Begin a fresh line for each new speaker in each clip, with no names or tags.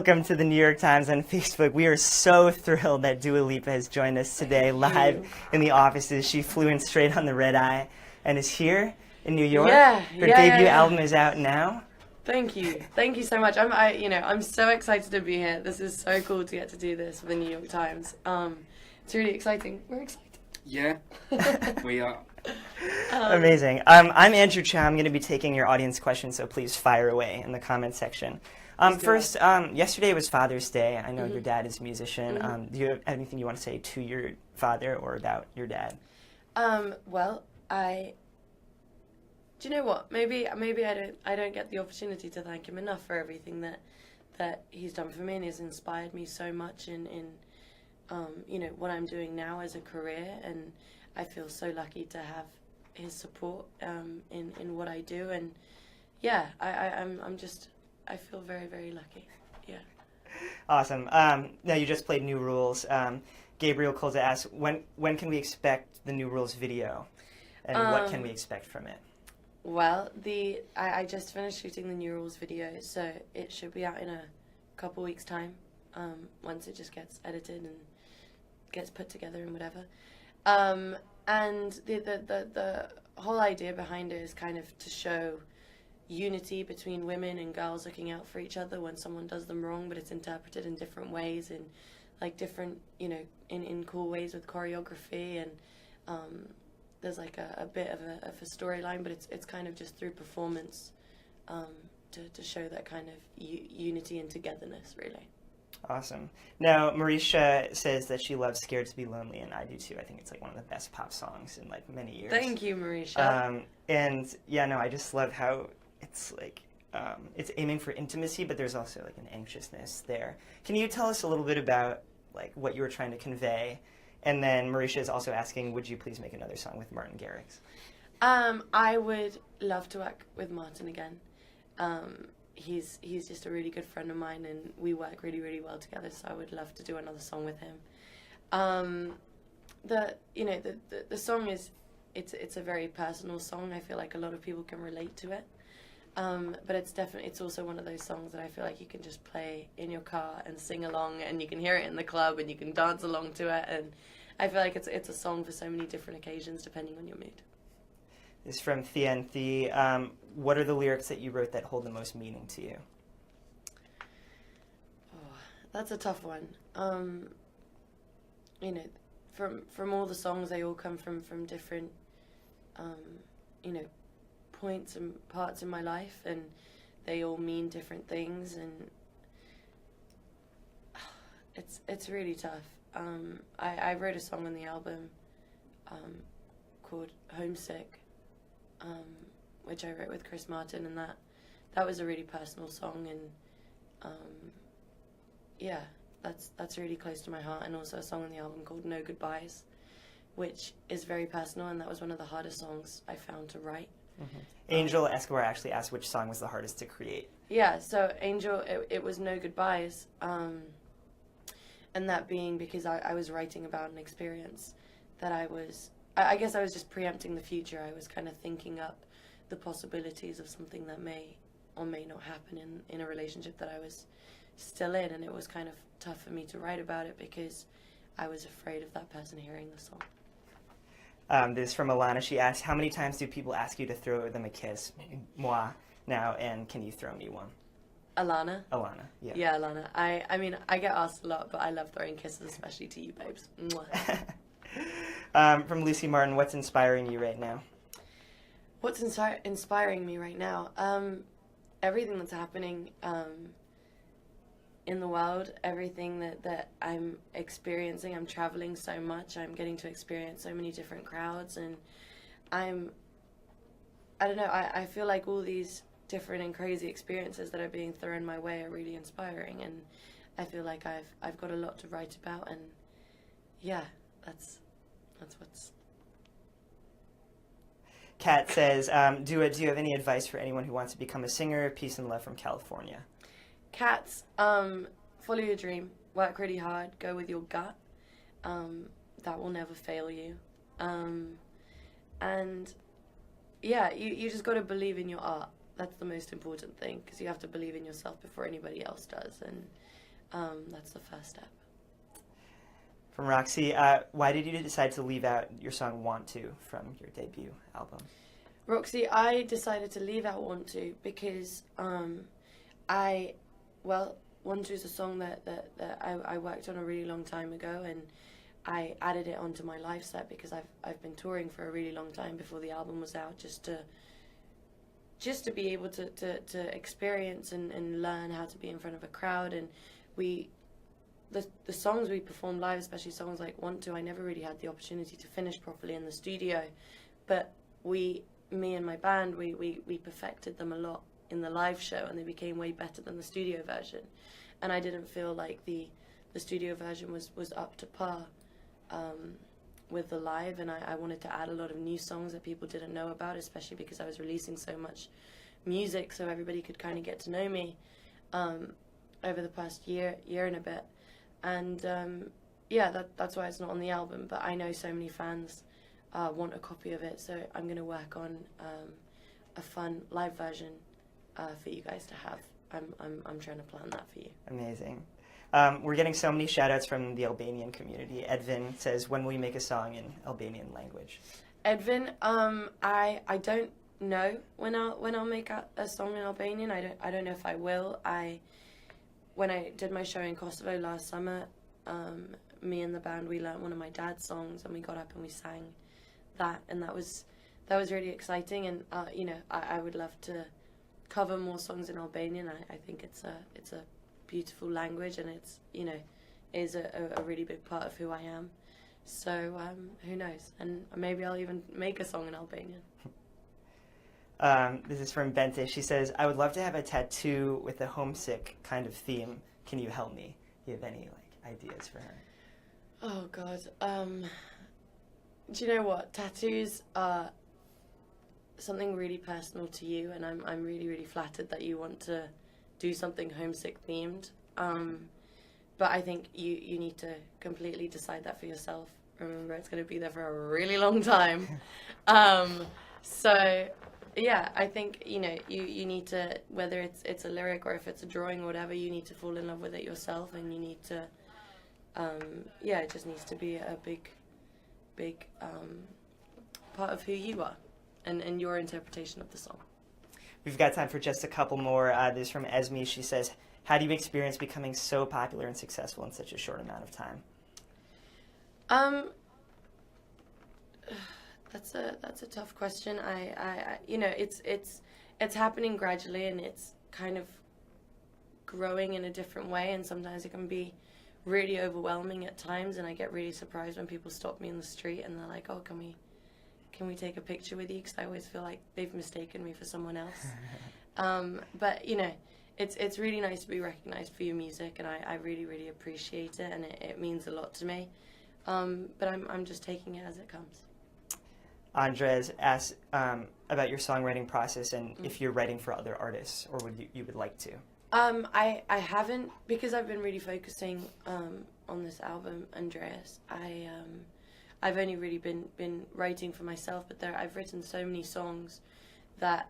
Welcome to the New York Times on Facebook. We are so thrilled that Dua Lipa has joined us today live in the offices. She flew in straight on the red eye and is here in New York. Her debut album is out now.
Thank you so much. I'm so excited to be here. This is so cool to get to do this for the New York Times. It's really exciting. We're excited.
Yeah, we are.
Amazing. I'm Andrew Chow. I'm going to be taking your audience questions, so please fire away in the comment section. First, yesterday was Father's Day. I know your dad is a musician. Do you have anything you want to say to your father or about your dad?
Do you know what? Maybe I don't get the opportunity to thank him enough for everything that he's done for me, and he's inspired me so much in what I'm doing now as a career, and I feel so lucky to have his support in what I do, and yeah, I feel very, very lucky. Yeah.
Awesome. Now you just played New Rules. Gabriel Colza asks, when can we expect the New Rules video, and what can we expect from it?
Well, I just finished shooting the New Rules video, so it should be out in a couple weeks' time. Once it just gets edited and gets put together and whatever. And the whole idea behind it is kind of to show unity between women and girls looking out for each other when someone does them wrong, but it's interpreted in different ways, in like different, in cool ways with choreography, and there's like a bit of a storyline, but it's kind of just through performance to show that kind of unity and togetherness, really.
Awesome. Now, Marisha says that she loves Scared to Be Lonely, and I do too. I think it's like one of the best pop songs in like many years.
Thank you, Marisha.
And yeah, no, I just love how it's like, it's aiming for intimacy, but there's also like an anxiousness there. Can you tell us a little bit about like what you were trying to convey? And then Marisha is also asking, would you please make another song with Martin Garrix?
I would love to work with Martin again. He's just a really good friend of mine, and we work really, really well together, so I would love to do another song with him. The song it's a very personal song. I feel like a lot of people can relate to it. But it's also one of those songs that I feel like you can just play in your car and sing along, and you can hear it in the club and you can dance along to it, and I feel like it's a song for so many different occasions depending on your mood.
This is from Thea and Thea. What are the lyrics that you wrote that hold the most meaning to you?
Oh, that's a tough one. From all the songs, they all come from different, points and parts in my life, and they all mean different things, and it's really tough. I wrote a song on the album called Homesick, which I wrote with Chris Martin, and that was a really personal song, and that's really close to my heart. And also a song on the album called No Goodbyes, which is very personal, and that was one of the hardest songs I found to write.
Mm-hmm. Angel Escobar actually asked which song was the hardest to create.
Yeah, so Angel, it was No Goodbyes, and that being because I was writing about an experience that I guess I was just preempting the future. I was kind of thinking up the possibilities of something that may or may not happen in a relationship that I was still in, and it was kind of tough for me to write about it because I was afraid of that person hearing the song.
This is from Alana. She asked, how many times do people ask you to throw them a kiss? Moi now, and can you throw me one?
Alana?
Alana, yeah.
Yeah, Alana. I mean, I get asked a lot, but I love throwing kisses, especially to you, babes.
From Lucy Martin, what's inspiring you right now?
What's inspiring me right now? Everything that's happening in the world, everything that I'm experiencing. I'm traveling so much. I'm getting to experience so many different crowds, and I don't know, I feel like all these different and crazy experiences that are being thrown my way are really inspiring, and I feel like I've got a lot to write about, and yeah, that's what's...
Kat says, do you have any advice for anyone who wants to become a singer? Peace and love from California.
Cats, follow your dream, work really hard, go with your gut. That will never fail you. And yeah, you just got to believe in your art. that's the most important thing, because you have to believe in yourself before anybody else does, and that's the first step.
From Roxy, why did you decide to leave out your song "Want To" from your debut album?
Roxy, I decided to leave out "Want To" because "Want To" is a song that I worked on a really long time ago, and I added it onto my live set because I've been touring for a really long time before the album was out, just to be able to experience and learn how to be in front of a crowd. And the songs we performed live, especially songs like "Want To", I never really had the opportunity to finish properly in the studio, but me and my band, we perfected them a lot in the live show, and they became way better than the studio version. And I didn't feel like the studio version was up to par with the live, and I wanted to add a lot of new songs that people didn't know about, especially because I was releasing so much music, so everybody could kind of get to know me over the past year and a bit. And that's why it's not on the album, but I know so many fans want a copy of it, so I'm going to work on a fun live version for you guys to have. I'm trying to plan that for you.
Amazing. We're getting so many shout-outs from the Albanian community. Edvin says, when will you make a song in Albanian language?
Edvin, I don't know when I'll make a song in Albanian. I don't know if I will. When I did my show in Kosovo last summer, me and the band, we learned one of my dad's songs, and we got up and we sang that, and that was really exciting. And I would love to cover more songs in Albanian. I think it's a beautiful language, and it's is a really big part of who I am. So who knows? And maybe I'll even make a song in Albanian.
This is from Bente. She says, I would love to have a tattoo with a homesick kind of theme. Can you help me? Do you have any ideas for her?
Oh God. Do you know what? Tattoos are something really personal to you, and I'm really, really flattered that you want to do something homesick themed. But I think you need to completely decide that for yourself. Remember, it's going to be there for a really long time. So yeah, I think you need to, whether it's a lyric or if it's a drawing or whatever, you need to fall in love with it yourself, and you need to it just needs to be a big part of who you are and your interpretation of the song.
We've got time for just a couple more. This is from Esme. She says, how do you experience becoming so popular and successful in such a short amount of time?
That's a tough question. It's happening gradually, and it's kind of growing in a different way, and sometimes it can be really overwhelming at times, and I get really surprised when people stop me in the street and they're like, oh, can we take a picture with you? Because I always feel like they've mistaken me for someone else. But it's really nice to be recognized for your music, and I really, really appreciate it, and it means a lot to me. But I'm just taking it as it comes.
Andres asks about your songwriting process and if you're writing for other artists, or you would like to.
I haven't, because I've been really focusing on this album, Andreas. I've only really been writing for myself, but I've written so many songs that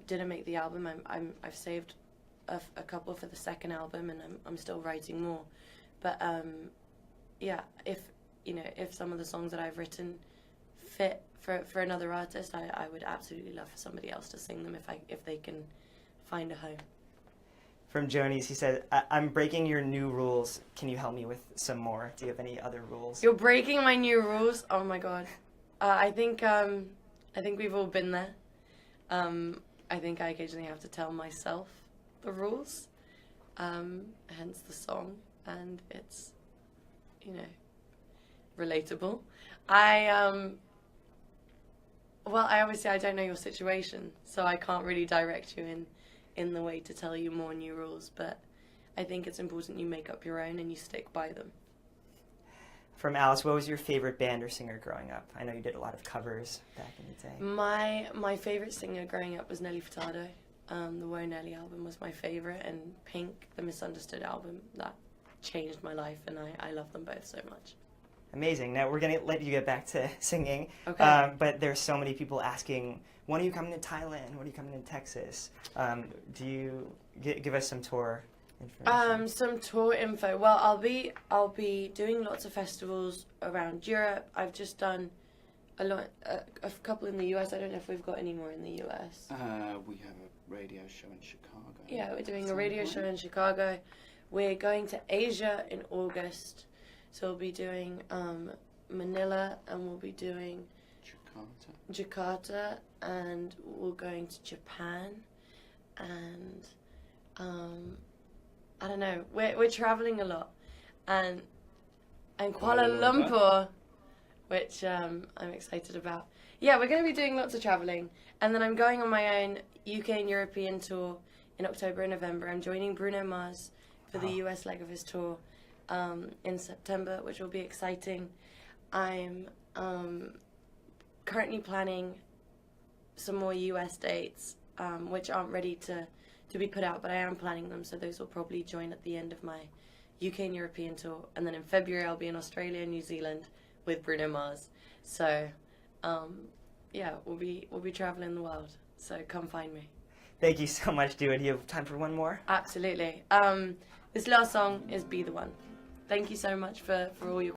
didn't make the album. I've saved a couple for the second album, and I'm still writing more. But if some of the songs that I've written fit for another artist, I would absolutely love for somebody else to sing them if they can find a home.
From Jonies, he said, I'm breaking your new rules. Can you help me with some more? Do you have any other rules?
You're breaking my new rules? Oh my God. I think we've all been there. I think I occasionally have to tell myself the rules, hence the song, and it's, relatable. I don't know your situation, so I can't really direct you in the way to tell you more new rules, but I think it's important you make up your own and you stick by them.
From Alice, what was your favorite band or singer growing up? I know you did a lot of covers back in the day.
My favorite singer growing up was Nelly Furtado. The Whoa Nelly album was my favorite, and Pink, the Misunderstood album, that changed my life, and I love them both so much.
Amazing. Now we're going to let you get back to singing.
Okay.
But there's so many people asking, when are you coming to Thailand? When are you coming to Texas? Do you give us some tour information?
Some tour info. Well, I'll be doing lots of festivals around Europe. I've just done a couple in the US. I don't know if we've got any more in the US.
We have a radio show in Chicago.
Yeah, we're doing
at
a
some
radio
point.
show in Chicago. We're going to Asia in August. So we'll be doing Manila, and we'll be doing Jakarta, and we're going to Japan, and I don't know. We're traveling a lot, and Kuala Lumpur, which I'm excited about. Yeah, we're going to be doing lots of traveling, and then I'm going on my own UK and European tour in October and November. I'm joining Bruno Mars for the US leg of his tour in September, which will be exciting. I'm currently planning some more US dates, which aren't ready to be put out, but I am planning them, so those will probably join at the end of my UK and European tour. And then in February I'll be in Australia and New Zealand with Bruno Mars. So yeah, we'll be traveling the world, so come find me.
Thank you so much, Dua. Do you have time for one more?
Absolutely. This last song is Be the One. Thank you so much for all your